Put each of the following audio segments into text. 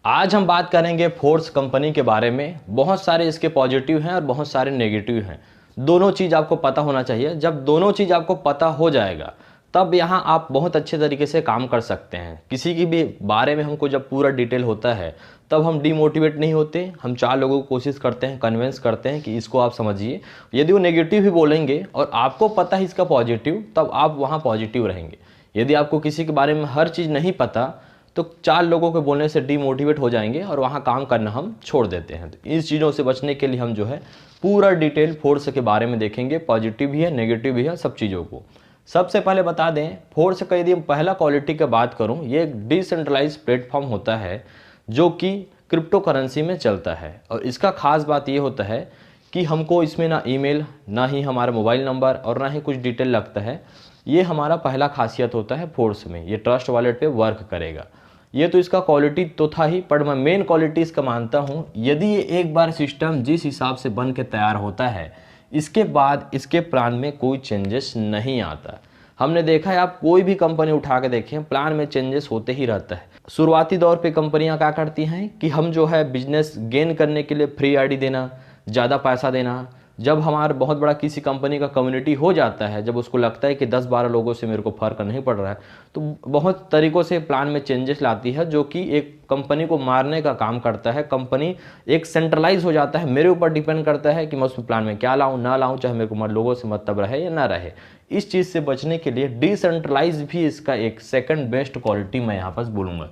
आज हम बात करेंगे फोर्स कंपनी के बारे में। बहुत सारे इसके पॉजिटिव हैं और बहुत सारे नेगेटिव हैं। दोनों चीज़ आपको पता होना चाहिए। जब दोनों चीज़ आपको पता हो जाएगा तब यहाँ आप बहुत अच्छे तरीके से काम कर सकते हैं। किसी की भी बारे में हमको जब पूरा डिटेल होता है तब हम डीमोटिवेट नहीं होते। हम चार लोगों को कोशिश करते हैं, कन्विंस करते हैं कि इसको आप समझिए। यदि वो नेगेटिव भी बोलेंगे और आपको पता है इसका पॉजिटिव, तब आप वहाँ पॉजिटिव रहेंगे। यदि आपको किसी के बारे में हर चीज़ नहीं पता तो चार लोगों के बोलने से डीमोटिवेट हो जाएंगे और वहाँ काम करना हम छोड़ देते हैं। तो इस चीज़ों से बचने के लिए हम जो है पूरा डिटेल फोर्स के बारे में देखेंगे। पॉजिटिव भी है, नेगेटिव भी है, सब चीज़ों को। सबसे पहले बता दें, फोर्स का यदि हम पहला क्वालिटी की बात करूं, ये एक डिसेंट्रलाइज प्लेटफॉर्म होता है जो कि क्रिप्टो करेंसी में चलता है। और इसका खास बात ये होता है कि हमको इसमें ना ईमेल, ना ही हमारा मोबाइल नंबर और ना ही कुछ डिटेल लगता है। ये हमारा पहला खासियत होता है फोर्स में। ये ट्रस्ट वॉलेट पे वर्क करेगा। ये तो इसका क्वालिटी तो था ही, पर मैं मेन क्वालिटी इसका मानता हूँ। यदि ये एक बार सिस्टम जिस हिसाब से बन के तैयार होता है, इसके बाद इसके प्लान में कोई चेंजेस नहीं आता। हमने देखा है, आप कोई भी कंपनी उठा के देखें, प्लान में चेंजेस होते ही रहता है। शुरुआती दौर पे कंपनियां क्या करती हैं कि हम जो है बिजनेस गेन करने के लिए फ्री आईडी देना, ज़्यादा पैसा देना। जब हमारा बहुत बड़ा किसी कंपनी का कम्युनिटी हो जाता है, जब उसको लगता है कि 10-12 लोगों से मेरे को फ़र्क नहीं पड़ रहा है, तो बहुत तरीक़ों से प्लान में चेंजेस लाती है, जो कि एक कंपनी को मारने का काम करता है। कंपनी एक सेंट्रलाइज हो जाता है, मेरे ऊपर डिपेंड करता है कि मैं उस प्लान में क्या लाऊं ना लाऊं, चाहे मेरे को लोगों से मतलब रहे या ना रहे। इस चीज़ से बचने के लिए डिसेंट्रलाइज भी इसका एक सेकंड बेस्ट क्वालिटी मैं यहाँ पर बोलूँगा।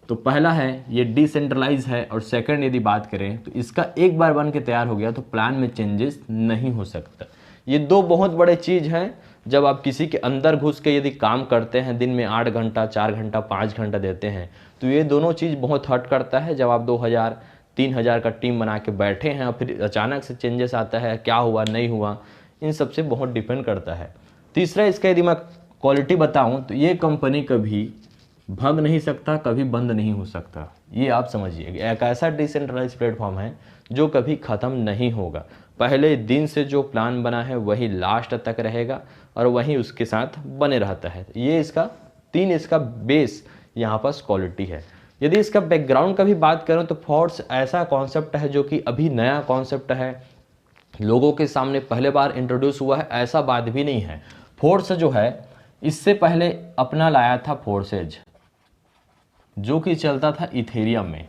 तो पहला है ये डिसेंट्रलाइज है, और सेकंड यदि बात करें तो इसका एक बार बन के तैयार हो गया तो प्लान में चेंजेस नहीं हो सकता। ये दो बहुत बड़े चीज़ हैं। जब आप किसी के अंदर घुस के यदि काम करते हैं, दिन में 8 घंटा, 4 घंटा, 5 घंटा देते हैं, तो ये दोनों चीज़ बहुत हर्ट करता है। जब आप 2000 3000 का टीम बना के बैठे हैं और फिर अचानक से चेंजेस आता है, क्या हुआ नहीं हुआ, इन सब से बहुत डिपेंड करता है। तीसरा इसका यदि मैं क्वालिटी बताऊं तो ये कंपनी कभी भग नहीं सकता, कभी बंद नहीं हो सकता। ये आप समझिए, एक ऐसा डिसेंट्रलाइज प्लेटफॉर्म है जो कभी ख़त्म नहीं होगा। पहले दिन से जो प्लान बना है वही लास्ट तक रहेगा और वही उसके साथ बने रहता है। ये इसका बेस यहाँ पर क्वालिटी है। यदि इसका बैकग्राउंड का भी बात करें तो फोर्स ऐसा कॉन्सेप्ट है जो कि अभी नया कॉन्सेप्ट है, लोगों के सामने पहले बार इंट्रोड्यूस हुआ है, ऐसा बात भी नहीं है। फोर्स जो है इससे पहले अपना लाया था फोर्सेज, जो कि चलता था इथेरियम में।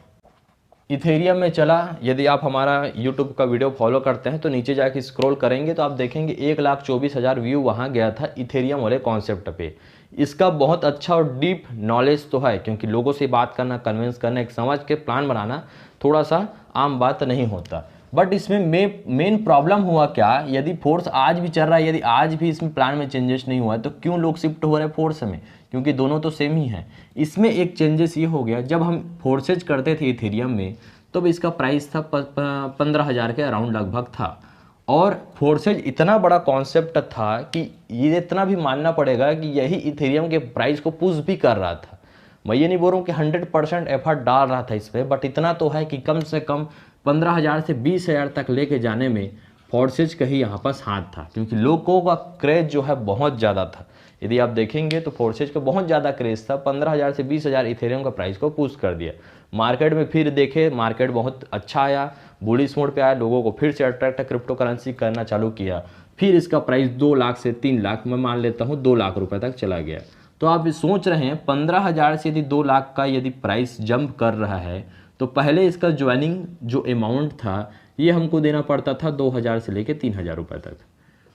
इथेरियम में चला। यदि आप हमारा यूट्यूब का वीडियो फॉलो करते हैं तो नीचे जाके स्क्रॉल करेंगे तो आप देखेंगे 1,24,000 व्यू वहाँ गया था इथेरियम वाले कॉन्सेप्ट पे। इसका बहुत अच्छा और डीप नॉलेज तो है, क्योंकि लोगों से बात करना, कन्विंस करना, एक समझ के प्लान बनाना थोड़ा सा आम बात नहीं होता। बट इसमें मेन प्रॉब्लम हुआ क्या, यदि फोर्स आज भी चल रहा है, यदि आज भी इसमें प्लान में चेंजेस नहीं हुआ है, तो क्यों लोग शिफ्ट हो रहे हैं फोर्स में? क्योंकि दोनों तो सेम ही हैं। इसमें एक चेंजेस ये हो गया, जब हम फोर्सेज करते थे इथेरियम में तब इसका प्राइस था 15,000 के अराउंड लगभग था। और फोर्सेज इतना बड़ा कॉन्सेप्ट था कि ये इतना भी मानना पड़ेगा कि यही इथेरियम के प्राइस को पुश भी कर रहा था। मैं ये नहीं बोल रहा हूँ कि 100% एफर्ट डाल रहा था इस पर, बट इतना तो है कि कम से कम 15,000 से 20,000 तक लेके जाने में फोर्सेज का ही यहाँ पास हाथ था, क्योंकि लोगों का क्रेज जो है बहुत ज़्यादा था। यदि आप देखेंगे तो फोर्सेज का बहुत ज़्यादा क्रेज था। 15,000 से 20,000 इथेरियम का प्राइस को पुश कर दिया मार्केट में। फिर देखे मार्केट बहुत अच्छा आया, बुलिश मोड पे आया, लोगों को फिर से अट्रैक्ट क्रिप्टो करेंसी करना चालू किया। फिर इसका प्राइस 2 लाख से 3 लाख, मैं मान लेता हूँ 2 लाख रुपए तक चला गया। तो आप सोच रहे हैं 15,000 से यदि 2 लाख का यदि प्राइस जंप कर रहा है, तो पहले इसका ज्वाइनिंग जो अमाउंट था ये हमको देना पड़ता था 2,000 से लेकर 3,000 रुपये तक,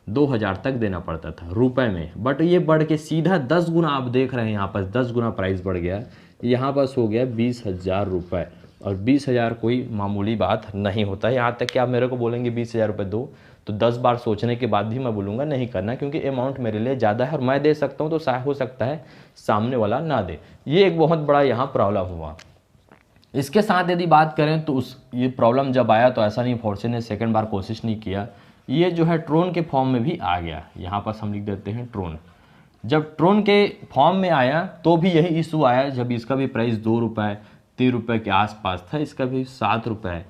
2,000 तक देना पड़ता था रुपए में। बट ये बढ़ के सीधा 10 गुना, आप देख रहे हैं यहाँ पर 10 गुना प्राइस बढ़ गया। यहाँ पर हो गया 20,000 रुपये, और 20,000 कोई मामूली बात नहीं होता है। यहाँ तक कि आप मेरे को बोलेंगे 20,000 रुपये दो, तो 10 बार सोचने के बाद भी मैं बोलूँगा नहीं करना, क्योंकि अमाउंट मेरे लिए ज़्यादा है और मैं दे सकता हूँ तो शायद हो सकता है सामने वाला ना दे। ये एक बहुत बड़ा यहाँ प्रॉब्लम हुआ। इसके साथ यदि बात करें तो ये प्रॉब्लम जब आया तो ऐसा नहीं फोर्से ने सेकंड बार कोशिश नहीं किया, ये जो है ट्रोन के फॉर्म में भी आ गया। यहाँ पर हम लिख देते हैं ट्रोन। जब ट्रोन के फॉर्म में आया तो भी यही इशू आया, जब इसका भी प्राइस 2 रुपये 3 रुपये के आसपास था, इसका भी 7 रुपये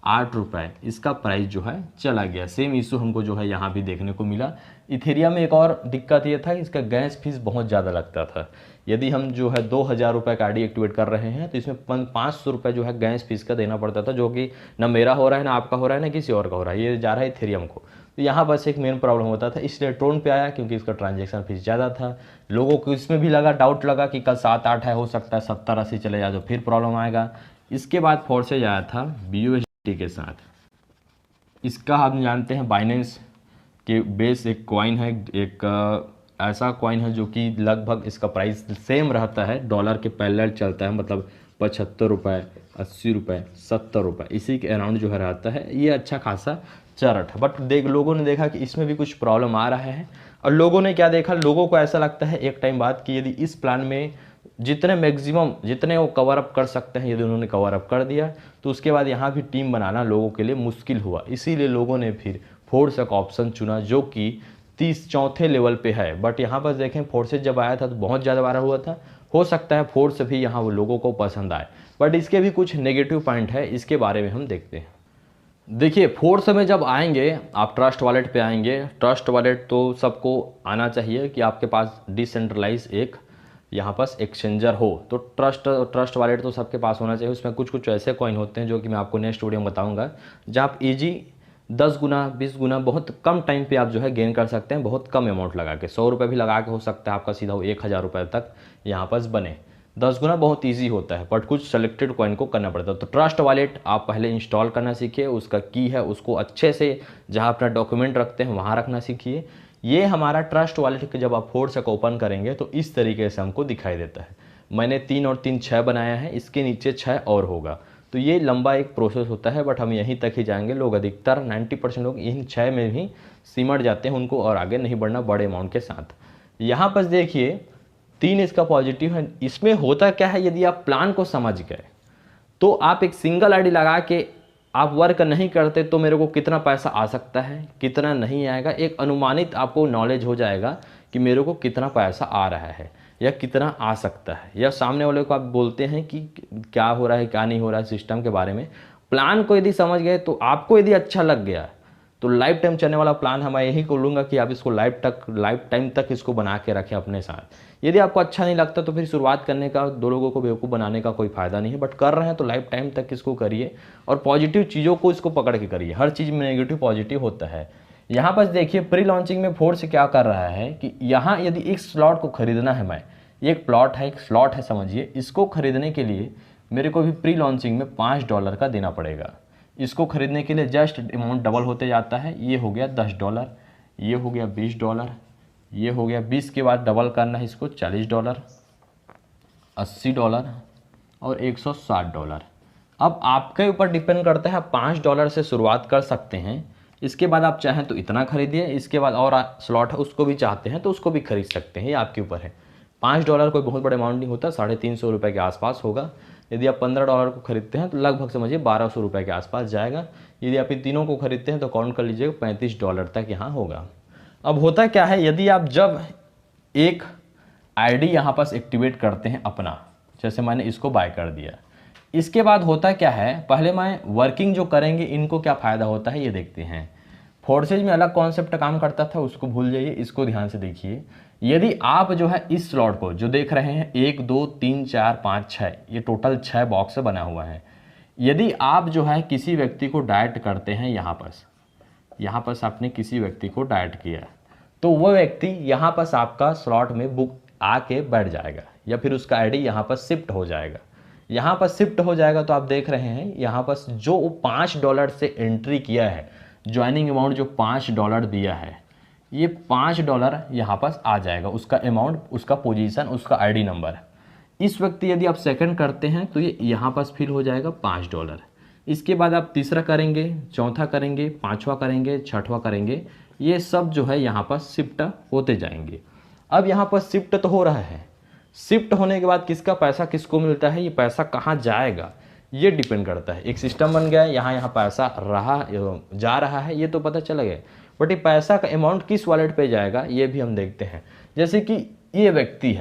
₹8 इसका प्राइस जो है चला गया। सेम इशू हमको जो है यहाँ भी देखने को मिला। इथेरियम में एक और दिक्कत ये था कि इसका गैस फीस बहुत ज़्यादा लगता था। यदि हम जो है ₹2000 का आईडी एक्टिवेट कर रहे हैं तो इसमें ₹500 जो है गैस फीस का देना पड़ता था, जो कि ना मेरा हो रहा है, ना आपका हो रहा है, ना किसी और का हो रहा है, ये जा रहा है इथेरियम को। तो यहाँ बस एक मेन प्रॉब्लम होता था, इसलिए ट्रोन पे आया क्योंकि इसका ट्रांजेक्शन फीस ज़्यादा था। लोगों को इसमें भी लगा, डाउट लगा कि कल 7-8 है, हो सकता है 70-80 चले जाए तो फिर प्रॉब्लम आएगा। इसके बाद फोर्सेज आया था BUSD के साथ। इसका हम जानते हैं बाइनेंस के बेस एक कॉइन है, एक ऐसा कॉइन है जो कि लगभग इसका प्राइस सेम रहता है, डॉलर के पैरेलल चलता है, मतलब ₹75, ₹80, ₹70 इसी के अराउंड जो है रहता है। ये अच्छा खासा चरट है, बट लोगों ने देखा कि इसमें भी कुछ प्रॉब्लम आ रहा है। और लोगों ने क्या देखा, लोगों को ऐसा लगता है एक टाइम बाद कि यदि इस प्लान में जितने मैक्सिमम जितने वो कवर अप कर सकते हैं यदि उन्होंने कवर अप कर दिया तो उसके बाद यहाँ भी टीम बनाना लोगों के लिए मुश्किल हुआ। इसीलिए लोगों ने फिर फोर्स का ऑप्शन चुना जो कि 34 लेवल पे है। बट यहाँ पर देखें फोर्सेज जब आया था तो बहुत ज़्यादा वायरल हुआ था। हो सकता है फोर्स भी यहाँ वो लोगों को पसंद आए, बट इसके भी कुछ नेगेटिव पॉइंट है, इसके बारे में हम देखते हैं। देखिए फोर्स में जब आएंगे आप ट्रस्ट वॉलेट पे आएंगे। ट्रस्ट वॉलेट तो सबको आना चाहिए कि आपके पास डिसेंट्रलाइज एक यहाँ पास एक्सचेंजर हो, तो ट्रस्ट वॉलेट तो सबके पास होना चाहिए। उसमें कुछ कुछ ऐसे कॉइन होते हैं जो कि मैं आपको नेक्स्ट वीडियो में बताऊंगा, जहाँ आप इजी 10 गुना 20 गुना बहुत कम टाइम पे आप जो है गेन कर सकते हैं, बहुत कम अमाउंट लगा के। ₹100 भी लगा के हो सकता है आपका सीधा ₹1000 तक यहाँ पास बने। 10 गुना बहुत ईजी होता है, बट कुछ सेलेक्टेड कॉइन को करना पड़ता है। तो ट्रस्ट वॉलेट आप पहले इंस्टॉल करना सीखिए, उसका की है उसको अच्छे से जहाँ अपना डॉक्यूमेंट रखते हैं वहाँ रखना सीखिए। ये हमारा ट्रस्ट वॉलेट के जब आप फोर्स को ओपन करेंगे तो इस तरीके से हमको दिखाई देता है। मैंने 3 और 3 6 बनाया है, इसके नीचे 6 और होगा। तो ये लंबा एक प्रोसेस होता है, बट हम यहीं तक ही जाएंगे। लोग अधिकतर 90% लोग इन 6 में ही सिमट जाते हैं, उनको और आगे नहीं बढ़ना बड़े अमाउंट के साथ। यहाँ पर देखिए 3 इसका पॉजिटिव है। इसमें होता क्या है, यदि आप प्लान को समझ गए तो आप एक सिंगल आईडी लगा के आप वर्क नहीं करते तो मेरे को कितना पैसा आ सकता है कितना नहीं आएगा, एक अनुमानित आपको नॉलेज हो जाएगा कि मेरे को कितना पैसा आ रहा है या कितना आ सकता है, या सामने वाले को आप बोलते हैं कि क्या हो रहा है क्या नहीं हो रहा है सिस्टम के बारे में। प्लान को यदि समझ गए तो आपको यदि अच्छा लग गया तो लाइफ टाइम चलने वाला प्लान हम यही बोलूँगा कि आप इसको लाइफ टाइम तक इसको बना के रखें अपने साथ। यदि आपको अच्छा नहीं लगता तो फिर शुरुआत करने का 2 लोगों को बेवकूफ़ बनाने का कोई फ़ायदा नहीं है, बट कर रहे हैं तो लाइफ टाइम तक इसको करिए और पॉजिटिव चीज़ों को इसको पकड़ के करिए। हर चीज़ में नेगेटिव पॉजिटिव होता है। यहाँ पर देखिए प्री लॉन्चिंग में फोर्स क्या कर रहा है कि यहाँ यदि इस स्लॉट को खरीदना है, मैं ये एक प्लॉट है एक स्लॉट है समझिए, इसको खरीदने के लिए मेरे को भी प्री लॉन्चिंग में $5 का देना पड़ेगा। इसको खरीदने के लिए जस्ट अमाउंट डबल होते जाता है। ये हो गया $10, ये हो गया $20, ये हो गया 20 के बाद डबल करना है इसको $40, $80 और $160। अब आपके ऊपर डिपेंड करता है, आप $5 से शुरुआत कर सकते हैं। इसके बाद आप चाहें तो इतना खरीदिए, इसके बाद और स्लॉट है उसको भी चाहते हैं तो उसको भी खरीद सकते हैं, ये आपके ऊपर है। $5 कोई बहुत बड़ा अमाउंट नहीं होता, ₹350 के आसपास होगा। यदि आप $15 को खरीदते हैं तो लगभग समझिए ₹1200 के आसपास जाएगा। यदि आप इन तीनों को खरीदते हैं तो काउंट कर लीजिएगा $35 तक यहाँ होगा। अब होता क्या है, यदि आप जब एक आईडी यहाँ पास एक्टिवेट करते हैं अपना, जैसे मैंने इसको बाय कर दिया, इसके बाद होता क्या है, पहले मैं वर्किंग जो करेंगे इनको क्या फ़ायदा होता है ये देखते हैं। फोर्सेज में अलग कॉन्सेप्ट काम करता था, उसको भूल जाइए, इसको ध्यान से देखिए। यदि आप जो है इस स्लॉट को जो देख रहे हैं 1 2 3 4 5 6, ये टोटल 6 बॉक्स से बना हुआ है। यदि आप जो है किसी व्यक्ति को डायरेक्ट करते हैं यहाँ पर आपने किसी व्यक्ति को डायरेक्ट किया तो वो व्यक्ति यहाँ पर आपका स्लॉट में बुक आके बैठ जाएगा या फिर उसका आईडी यहाँ पर शिफ्ट हो जाएगा। यहाँ पर शिफ्ट हो जाएगा तो आप देख रहे हैं यहाँ पर जो $5 से एंट्री किया है, ज्वाइनिंग अमाउंट जो $5 दिया है, ये $5 यहाँ पास आ जाएगा, उसका अमाउंट, उसका पोजीशन, उसका आईडी नंबर। इस व्यक्ति यदि आप सेकंड करते हैं तो ये यहाँ पास फिल हो जाएगा $5। इसके बाद आप तीसरा करेंगे, चौथा करेंगे, पांचवा करेंगे, छठवां करेंगे, ये सब जो है यहाँ पर शिफ्ट होते जाएंगे। अब यहाँ पर शिफ्ट तो हो रहा है, शिफ्ट होने के बाद किसका पैसा किसको मिलता है, ये पैसा कहाँ जाएगा ये डिपेंड करता है। एक सिस्टम बन गया है, यहाँ पैसा जा रहा है ये तो पता चला गया, बट ये पैसा का अमाउंट किस वॉलेट पे जाएगा ये भी हम देखते हैं। जैसे कि ये व्यक्ति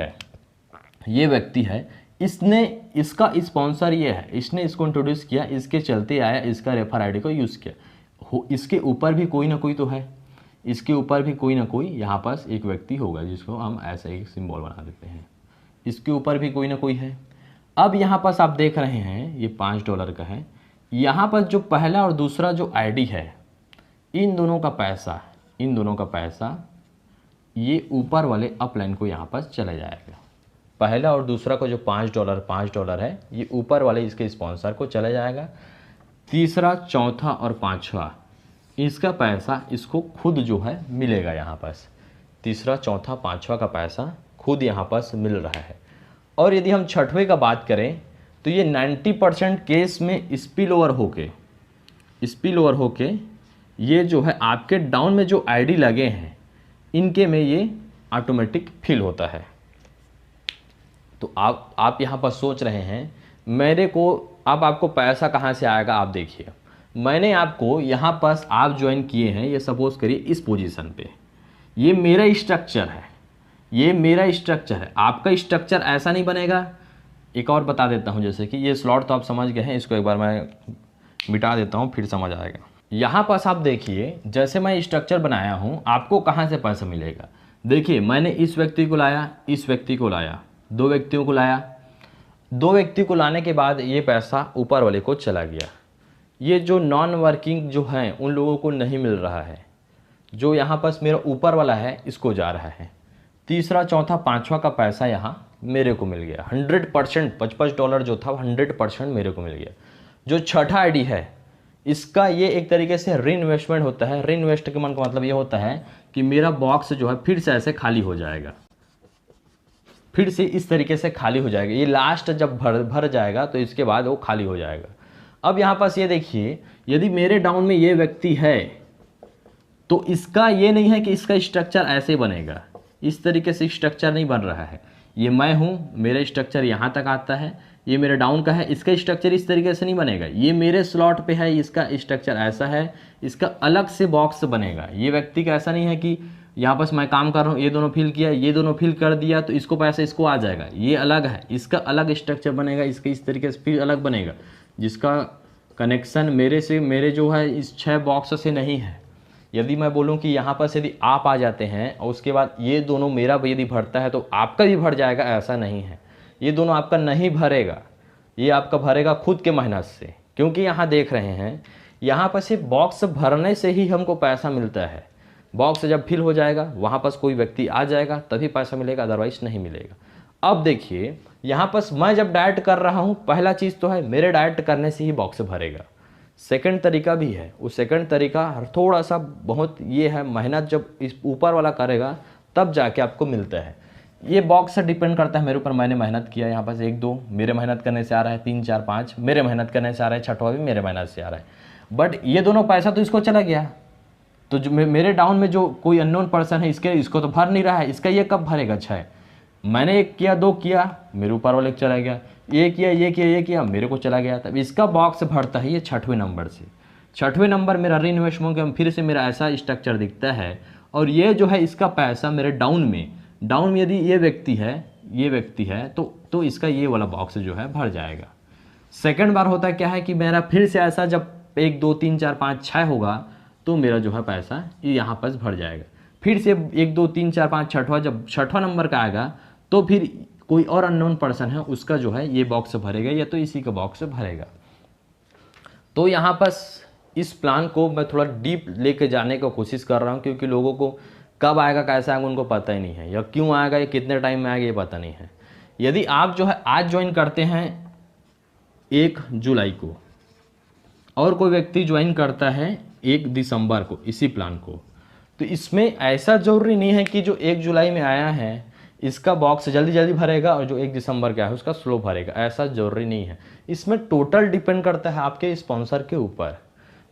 है, इसने, इसका स्पॉन्सर ये है, इसने इसको इंट्रोड्यूस किया, इसके चलते आया, इसका रेफर आईडी को यूज़ किया। इसके ऊपर भी कोई ना कोई तो है, इसके ऊपर भी कोई ना कोई यहाँ पास एक व्यक्ति होगा जिसको हम ऐसा एक सिंबल बना देते हैं, इसके ऊपर भी कोई ना कोई है। अब यहाँ पास आप देख रहे हैं ये $5 का है, यहाँ पर जो पहला और दूसरा जो आईडी है, इन दोनों का पैसा ये ऊपर वाले अपलाइन को यहाँ पर चला जाएगा। पहला और दूसरा का जो $5 है ये ऊपर वाले इसके स्पॉन्सर को चला जाएगा। तीसरा, चौथा और पांचवा इसका पैसा इसको खुद जो है मिलेगा यहाँ पास। तीसरा, चौथा, पांचवा का पैसा खुद यहाँ पास मिल रहा है। और यदि हम छठवें का बात करें तो ये 90% केस में स्पिल ओवर होके ये जो है आपके डाउन में जो आईडी लगे हैं इनके में ये ऑटोमेटिक फिल होता है। तो आप यहाँ पर सोच रहे हैं मेरे को अब आपको पैसा कहाँ से आएगा। आप देखिए, मैंने आपको यहाँ पास आप ज्वाइन किए हैं, ये सपोज करिए इस पोजीशन पे, ये मेरा स्ट्रक्चर है, आपका स्ट्रक्चर ऐसा नहीं बनेगा। एक और बता देता हूँ, जैसे कि ये स्लॉट तो आप समझ गए हैं, इसको एक बार मैं मिटा देता हूँ फिर समझ आएगा। यहाँ पास आप देखिए, जैसे मैं स्ट्रक्चर बनाया हूँ, आपको कहाँ से पैसा मिलेगा। देखिए, मैंने इस व्यक्ति को लाया, इस व्यक्ति को लाया, 2 व्यक्तियों को लाया, 2 व्यक्ति को लाने के बाद ये पैसा ऊपर वाले को चला गया। ये जो नॉन वर्किंग जो हैं उन लोगों को नहीं मिल रहा है, जो यहाँ पास मेरा ऊपर वाला है इसको जा रहा है। तीसरा, चौथा, पांचवा का पैसा यहाँ मेरे को मिल गया। 100% $55 जो था 100% मेरे को मिल गया। जो छठा आईडी है इसका ये एक तरीके से री इन्वेस्टमेंट होता है। री इन्वेस्टमेंट का मतलब ये होता है कि मेरा बॉक्स जो है फिर से ऐसे खाली हो जाएगा, फिर से इस तरीके से खाली हो जाएगा। ये लास्ट जब भर जाएगा तो इसके बाद वो खाली हो जाएगा। अब यहाँ पास ये देखिए, यदि मेरे डाउन में ये व्यक्ति है तो इसका ये नहीं है कि इसका स्ट्रक्चर ऐसे बनेगा, इस तरीके से स्ट्रक्चर नहीं बन रहा है। ये मैं हूँ, मेरा स्ट्रक्चर यहाँ तक आता है, ये मेरे डाउन का है, इसका स्ट्रक्चर इस तरीके से नहीं बनेगा। ये मेरे स्लॉट पे है, इसका स्ट्रक्चर ऐसा है, इसका अलग से बॉक्स बनेगा। ये व्यक्ति का ऐसा नहीं है कि यहाँ पास मैं काम कर रहा हूँ, ये दोनों फिल किया, ये दोनों फिल कर दिया तो इसको पैसा इसको आ जाएगा। ये अलग है, इसका अलग स्ट्रक्चर बनेगा, इसका इस तरीके से फिर अलग बनेगा, जिसका कनेक्शन मेरे जो है इस 6 बॉक्स से नहीं है। यदि मैं बोलूं कि यहाँ पर यदि आप आ जाते हैं और उसके बाद ये दोनों मेरा यदि भरता है तो आपका भी भर जाएगा, ऐसा नहीं है। ये दोनों आपका नहीं भरेगा, ये आपका भरेगा खुद के मेहनत से। क्योंकि यहाँ देख रहे हैं, यहाँ पर सिर्फ बॉक्स भरने से ही हमको पैसा मिलता है। बॉक्स जब फिल हो जाएगा वहाँ पर कोई व्यक्ति आ जाएगा तभी पैसा मिलेगा, अदरवाइज नहीं मिलेगा। अब देखिए, यहाँ पर मैं जब डायरेक्ट कर रहा हूँ, पहला चीज़ तो है मेरे डायरेक्ट करने से ही बॉक्स भरेगा। सेकंड तरीका भी है, उस सेकंड तरीका थोड़ा सा बहुत ये है, मेहनत जब इस ऊपर वाला करेगा तब जाके आपको मिलता है। ये बॉक्स से डिपेंड करता है मेरे ऊपर, मैंने मेहनत किया, यहाँ पास 1 2 मेरे मेहनत करने से आ रहा है, 3 4 5 मेरे मेहनत करने से आ रहा है, छठवा भी मेरे मेहनत से आ रहा है। बट ये दोनों पैसा तो इसको चला गया, तो जो मेरे डाउन में जो कोई अननोन पर्सन है इसको तो भर नहीं रहा है। इसका ये कब भरेगा? 6 मैंने 1 किया, 2 किया, मेरे ऊपर वाले चला गया, ये किया, मेरे को चला गया। तब इसका बॉक्स भरता है ये 6वें नंबर से। 6वें नंबर मेरा री इन्वेस्टमेंट का फिर से मेरा ऐसा स्ट्रक्चर दिखता है। और ये जो है इसका पैसा मेरे डाउन में यदि ये व्यक्ति है तो इसका ये वाला बॉक्स जो है भर जाएगा। सेकंड बार होता क्या है कि मेरा फिर से ऐसा जब 1 2 3 4 5 6 होगा तो मेरा जो है पैसा ये यहाँ पर भर जाएगा। फिर से 1 2 3 4 5 छठवा, जब 6वां नंबर का आएगा तो फिर कोई और अननोन पर्सन है उसका जो है ये बॉक्स भरेगा या तो इसी का बॉक्स भरेगा। तो यहाँ पर इस प्लान को मैं थोड़ा डीप लेके जाने की कोशिश कर रहा हूँ, क्योंकि लोगों को कब आएगा कैसे आएगा उनको पता ही नहीं है, या क्यों आएगा या कितने टाइम में आएगा ये पता नहीं है। यदि आप जो है आज ज्वाइन करते हैं 1 जुलाई को और कोई व्यक्ति ज्वाइन करता है 1 दिसंबर को इसी प्लान को, तो इसमें ऐसा ज़रूरी नहीं है कि जो 1 जुलाई में आया है इसका बॉक्स जल्दी भरेगा और जो 1 दिसंबर का है उसका स्लो भरेगा, ऐसा ज़रूरी नहीं है। इसमें टोटल डिपेंड करता है आपके स्पॉन्सर के ऊपर।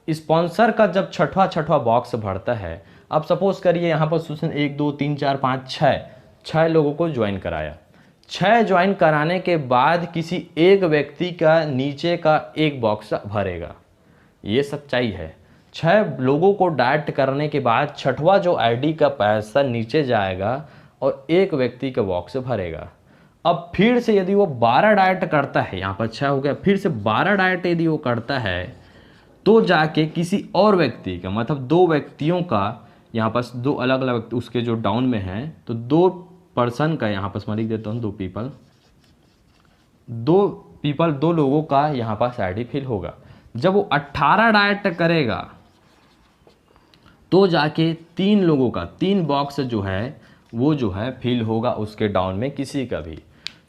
स्पॉन्सर का जब छठवा बॉक्स भरता है, अब सपोज करिए यहाँ पर सुशन 1 2 3 4 5 6 लोगों को ज्वाइन कराया। 6 ज्वाइन कराने के बाद किसी एक व्यक्ति का नीचे का 1 बॉक्स भरेगा, ये सच्चाई है। 6 लोगों को डायरेक्ट करने के बाद 6वां जो आईडी का पैसा नीचे जाएगा और 1 व्यक्ति का बॉक्स भरेगा। अब फिर से यदि वो 12 डाइट करता है, यहाँ पर 6 हो गया, फिर से 12 डाइट यदि वो करता है तो जाके किसी और व्यक्ति का, मतलब दो व्यक्तियों का, यहाँ पर दो अलग अलग उसके जो डाउन में हैं, तो दो पर्सन का, यहाँ पर मैं लिख देता हूँ दो लोगों का यहाँ पर आईडी फिल होगा। जब वो 18 डाइट करेगा तो जाके 3 लोगों का 3 बॉक्स जो है वो जो है फिल होगा उसके डाउन में किसी का भी।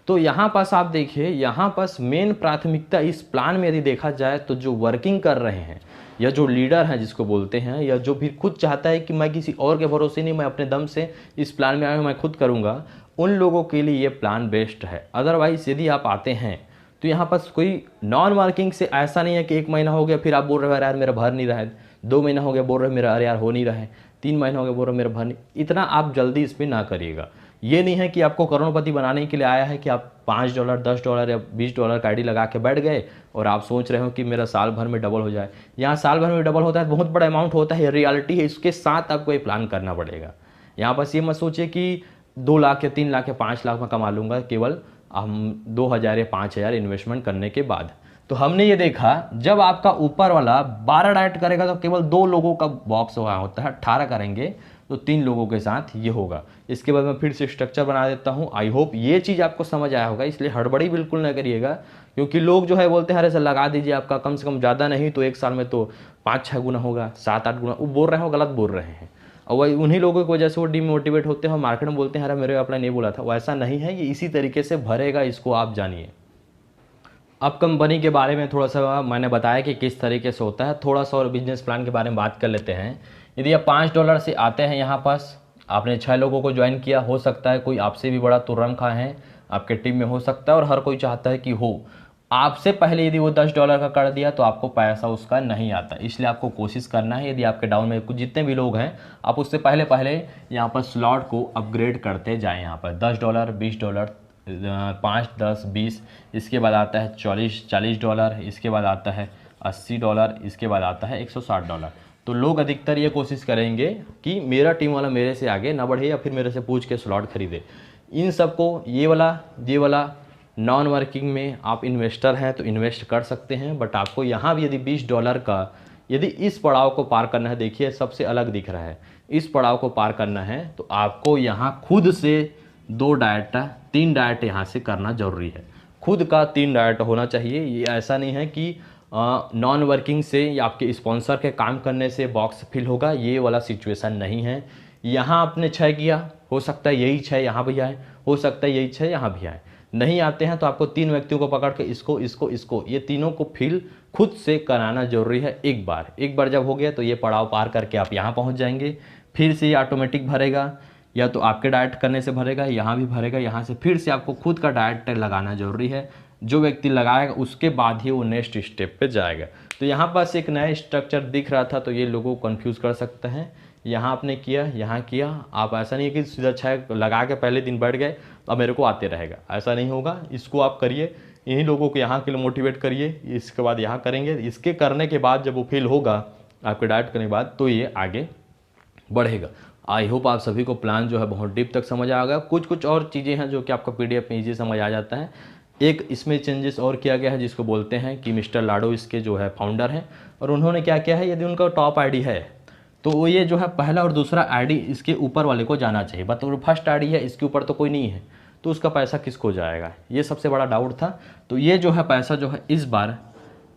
तो यहाँ पास आप देखिए, यहाँ पास मेन प्राथमिकता इस प्लान में यदि देखा जाए तो जो वर्किंग कर रहे हैं या जो लीडर हैं जिसको बोलते हैं, या जो भी खुद चाहता है कि मैं किसी और के भरोसे नहीं, मैं अपने दम से इस प्लान में आया हूँ, मैं खुद करूँगा, उन लोगों के लिए ये प्लान बेस्ट है। अदरवाइज यदि आप आते हैं तो यहाँ पास कोई नॉन वर्किंग से ऐसा नहीं है कि 1 महीना हो गया फिर आप बोल रहे हो यार मेरा भर नहीं रहा है, 2 महीना हो गया बोल रहे हो मेरा अरे यार हो नहीं रहा है, 3 महीना हो गया बोल रहे हो मेरा भर नहीं, इतना आप जल्दी इस पर ना करिएगा। ये नहीं है कि आपको करोड़पति बनाने के लिए आया है कि आप $5 $10 या $20 का आईडी लगा के बैठ गए और आप सोच रहे हो कि मेरा साल भर में डबल हो जाए। यहाँ साल भर में डबल होता है, बहुत बड़ा अमाउंट होता है, रियलिटी है, इसके साथ आपको ये प्लान करना पड़ेगा। यहाँ बस ये मत सोचिए कि 2 लाख या 3 लाख या 5 लाख में कमा लूँगा केवल हम 2000 या 5000 इन्वेस्टमेंट करने के बाद। तो हमने ये देखा जब आपका ऊपर वाला 12 डाइट करेगा तो केवल 2 लोगों का बॉक्स वहाँ होता है, 18 करेंगे तो 3 लोगों के साथ ये होगा। इसके बाद मैं फिर से स्ट्रक्चर बना देता हूँ। आई होप ये चीज़ आपको समझ आया होगा, इसलिए हड़बड़ी बिल्कुल ना करिएगा, क्योंकि लोग जो है बोलते हैं अरे सर लगा दीजिए, आपका कम से कम ज़्यादा नहीं तो 1 साल में तो 5-6 गुना होगा, 7-8 गुना, वो बोल रहे हो गलत बोल रहे हैं। और वही उन्हीं लोगों की वजह से वो डिमोटिवेट होते हैं और मार्केट में बोलते हैं अरे मेरे अपना नहीं बोला था। वैसा नहीं है, ये इसी तरीके से भरेगा, इसको आप जानिए। अब कंपनी के बारे में थोड़ा सा मैंने बताया कि किस तरीके से होता है, थोड़ा सा और बिजनेस प्लान के बारे में बात कर लेते हैं। यदि आप $5 से आते हैं यहाँ पास, आपने 6 लोगों को ज्वाइन किया, हो सकता है कोई आपसे भी बड़ा तुर्रम खा है आपके टीम में हो सकता है, और हर कोई चाहता है कि हो। आपसे पहले यदि वो $10 का कर दिया तो आपको पैसा उसका नहीं आता, इसलिए आपको कोशिश करना है यदि आपके डाउन में कुछ जितने भी लोग हैं आप उससे पहले यहाँ पर स्लॉट को अपग्रेड करते जाएँ। यहाँ पर $10 $20 5 10 20, इसके बाद आता है $40 इसके बाद आता है $80, इसके बाद आता है $160। तो लोग अधिकतर ये कोशिश करेंगे कि मेरा टीम वाला मेरे से आगे ना बढ़े या फिर मेरे से पूछ के स्लॉट खरीदे। इन सबको ये वाला नॉन वर्किंग में आप इन्वेस्टर हैं तो इन्वेस्ट कर सकते हैं, बट आपको यहाँ भी यदि $20 का यदि इस पड़ाव को पार करना है, देखिए सबसे अलग दिख रहा है, इस पड़ाव को पार करना है तो आपको यहाँ खुद से 2 डाइट 3 डाइट यहाँ से करना ज़रूरी है। खुद का 3 डाइट होना चाहिए। ये ऐसा नहीं है कि नॉन वर्किंग से या आपके स्पॉन्सर के काम करने से बॉक्स फिल होगा, ये वाला सिचुएशन नहीं है। यहाँ आपने 6 किया, हो सकता है यही 6 यहाँ भी आए, हो सकता है यही 6 यहाँ भी आए। नहीं आते हैं तो आपको 3 व्यक्तियों को पकड़ के इसको ये तीनों को फिल खुद से कराना जरूरी है। एक बार जब हो गया तो ये पड़ाव पार करके आप यहाँ पहुँच जाएंगे। फिर से ये ऑटोमेटिक भरेगा, या तो आपके डाइट करने से भरेगा, यहाँ भी भरेगा, यहाँ से फिर से आपको खुद का डाइट लगाना जरूरी है। जो व्यक्ति लगाएगा उसके बाद ही वो नेक्स्ट स्टेप पे जाएगा। तो यहाँ पास एक नया स्ट्रक्चर दिख रहा था तो ये लोगों को कंफ्यूज कर सकते हैं। यहाँ आपने किया, यहाँ किया, आप ऐसा नहीं है कि सीधा 6 लगा के पहले दिन बैठ गए अब मेरे को आते रहेगा, ऐसा नहीं होगा। इसको आप करिए, इन्हीं लोगों को यहाँ के लिए मोटिवेट करिए, इसके बाद यहाँ करेंगे, इसके करने के बाद जब वो फील होगा आपके डाइट करने के बाद तो ये आगे बढ़ेगा। आई होप आप सभी को प्लान जो है बहुत डीप तक समझ आ गया। कुछ और चीज़ें हैं जो कि आपको PDF में ईजी समझ आ जाता है। एक इसमें चेंजेस और किया गया है जिसको बोलते हैं कि मिस्टर लाडो इसके जो है फाउंडर हैं, और उन्होंने क्या किया है, यदि उनका टॉप आईडी है तो वो ये जो है पहला और दूसरा आईडी इसके ऊपर वाले को जाना चाहिए, बट वो फर्स्ट आईडी है इसके ऊपर तो कोई नहीं है तो उसका पैसा किसको जाएगा, ये सबसे बड़ा डाउट था। तो ये जो है पैसा जो है इस बार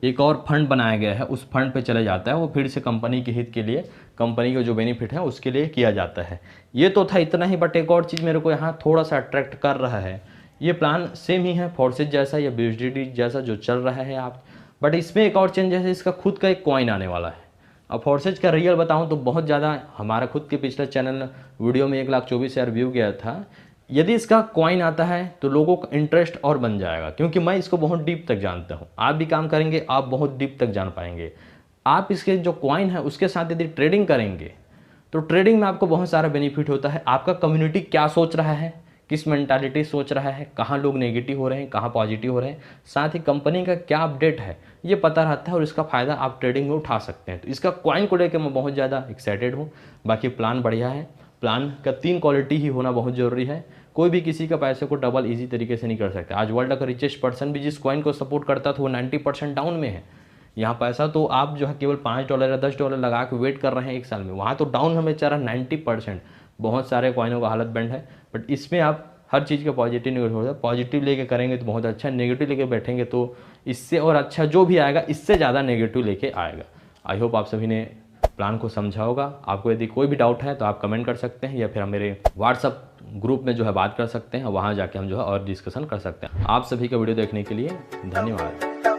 एक और फंड बनाया गया है, उस फंड पे चले जाता है, वो फिर से कंपनी के हित के लिए, कंपनी को जो बेनिफिट है उसके लिए किया जाता है। ये तो था इतना ही, बट एक और चीज़ मेरे को यहाँ थोड़ा सा अट्रैक्ट कर रहा है। ये प्लान सेम ही है फोर्सेज जैसा या BUSD जैसा जो चल रहा है आप, बट इसमें एक और चेंज है, इसका खुद का एक कॉइन आने वाला है। अब फोर्सेज का रियल बताऊं तो बहुत ज़्यादा, हमारा खुद के पिछले चैनल वीडियो में 1,24,000 व्यू गया था। यदि इसका कॉइन आता है तो लोगों का इंटरेस्ट और बन जाएगा, क्योंकि मैं इसको बहुत डीप तक जानता हूँ। आप भी काम करेंगे आप बहुत डीप तक जान पाएंगे। आप इसके जो कॉइन है उसके साथ यदि ट्रेडिंग करेंगे तो ट्रेडिंग में आपको बहुत सारा बेनिफिट होता है। आपका कम्युनिटी क्या सोच रहा है, किस मेंटालिटी सोच रहा है, कहाँ लोग नेगेटिव हो रहे हैं, कहाँ पॉजिटिव हो रहे हैं, साथ ही कंपनी का क्या अपडेट है ये पता रहता है और इसका फ़ायदा आप ट्रेडिंग में उठा सकते हैं। तो इसका कॉइन को लेकर मैं बहुत ज़्यादा एक्साइटेड हूँ। बाकी प्लान बढ़िया है। प्लान का 3 क्वालिटी ही होना बहुत ज़रूरी है। कोई भी किसी का पैसे को डबल इजी तरीके से नहीं कर सकता। आज वर्ल्ड का रिचेस्ट पर्सन भी जिस कॉइन को सपोर्ट करता था वो 90% डाउन में है। यहाँ पैसा तो आप जो है केवल $5 या $10 लगा के वेट कर रहे हैं एक साल में, वहाँ तो डाउन हमें चाह रहा 90%। बहुत सारे कॉइनों का हालत बैंड है, बट इसमें आप हर चीज़ का पॉजिटिव नेगेटिव होता है। पॉजिटिव लेके करेंगे तो बहुत अच्छा, नेगेटिव लेके बैठेंगे तो इससे और अच्छा जो भी आएगा इससे ज़्यादा नेगेटिव लेके आएगा। आई होप आप सभी ने प्लान को समझा होगा। आपको यदि कोई भी डाउट है तो आप कमेंट कर सकते हैं या फिर हम मेरे व्हाट्सअप ग्रुप में जो है बात कर सकते हैं, वहाँ जाके हम जो है और डिस्कशन कर सकते हैं। आप सभी का वीडियो देखने के लिए धन्यवाद।